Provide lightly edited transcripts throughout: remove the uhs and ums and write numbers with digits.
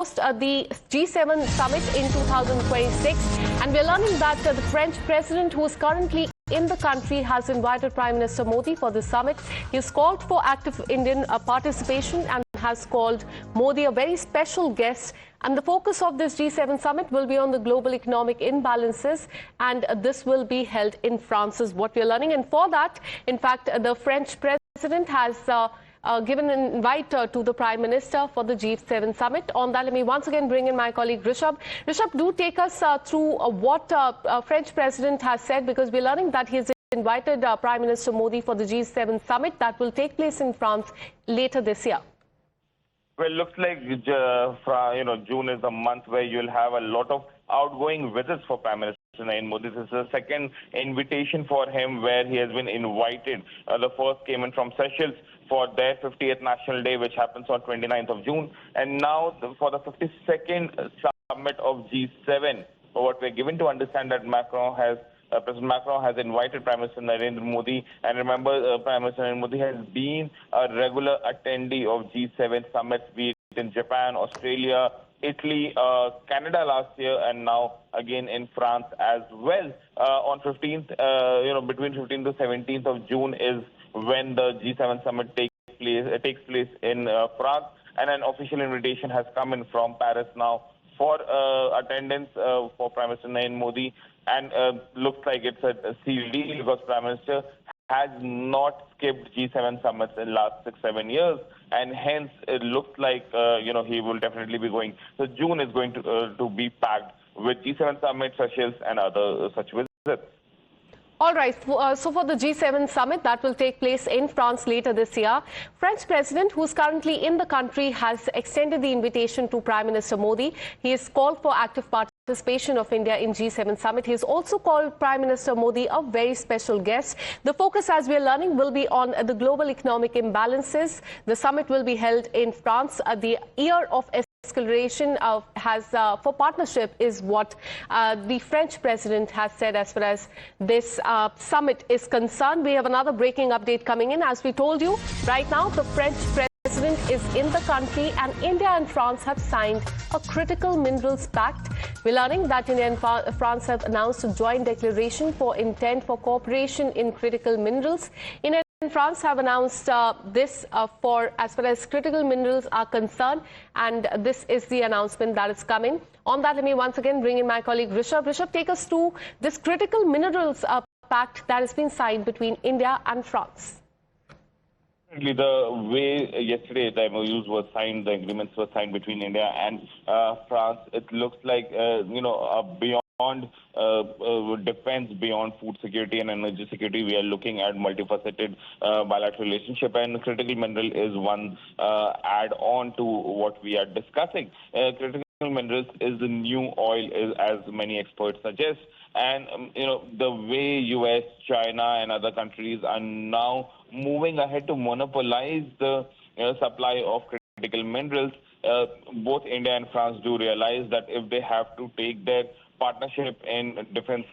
host the G7 summit in 2026. And we're learning that the French president, who is currently in the country, has invited Prime Minister Modi for the summit. He's called for active Indian participation and has called Modi a very special guest. And the focus of this G7 summit will be on the global economic imbalances, and this will be held in France, is what we're learning. And for that, in fact, the French president has given an invite to the Prime Minister for the G7 summit. On that, let me once again bring in my colleague Rishabh. Rishabh, do take us through what French president has said, because we're learning that he's invited Prime Minister Modi for the G7 summit that will take place in France later this year. Well, looks like June is a month where you'll have a lot of outgoing visits for Prime Minister Narendra Modi. This is the second invitation for him where he has been invited. The first came in from Seychelles for their 50th National Day, which happens on 29th of June. And now for the 52nd summit of G7, what we're given to understand that President Macron has invited Prime Minister Narendra Modi. And remember, Prime Minister Narendra Modi has been a regular attendee of G7 summits, be it in Japan, Australia, Italy, Canada last year, and now again in France as well. On 15th, between 15th to 17th of June is when the G7 summit takes place in France, and an official invitation has come in from Paris now for attendance for Prime Minister Narendra Modi. And looks like it's a sealed deal, because Prime Minister has not skipped G7 summits in the last 6-7 years, and hence it looks like he will definitely be going. So June is going to be packed with G7 summits, Seychelles, and other such visits. All right. So for the G7 summit that will take place in France later this year, French president, who is currently in the country, has extended the invitation to Prime Minister Modi. He has called for active participation of India in G7 summit. He has also called Prime Minister Modi a very special guest. The focus, as we're learning, will be on the global economic imbalances. The summit will be held in France. The year of acceleration for partnership is what the French president has said as far as this summit is concerned. We have another breaking update coming in. As we told you, right now the French president is in the country, and India and France have signed a critical minerals pact. We're learning that India and France have announced a joint declaration for intent for cooperation in critical minerals. India and France have announced this for as far as critical minerals are concerned, and this is the announcement that is coming. On that, let me once again bring in my colleague Rishabh. Rishabh, take us through this critical minerals pact that has been signed between India and France. The way yesterday the MOUs were signed, the agreements were signed between India and France, it looks like, beyond defense, beyond food security and energy security, we are looking at multifaceted bilateral relationship, and critical mineral is one add-on to what we are discussing. Critical minerals is the new oil, as many experts suggest. And, the way US, China, and other countries are now moving ahead to monopolize the supply of critical minerals, both India and France do realize that if they have to take their partnership in defense,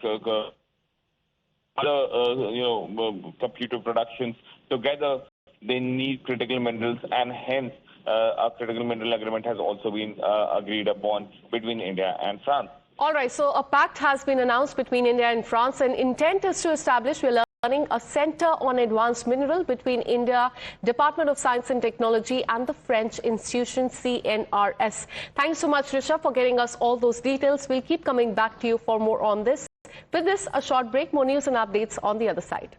computer productions together, they need critical minerals, and hence a critical mineral agreement has also been agreed upon between India and France. All right, so a pact has been announced between India and France, and intent is to establish, we're learning, a center on advanced mineral between India, Department of Science and Technology, and the French institution CNRS. Thanks so much, Rishabh, for getting us all those details. We'll keep coming back to you for more on this. With this, a short break, more news and updates on the other side.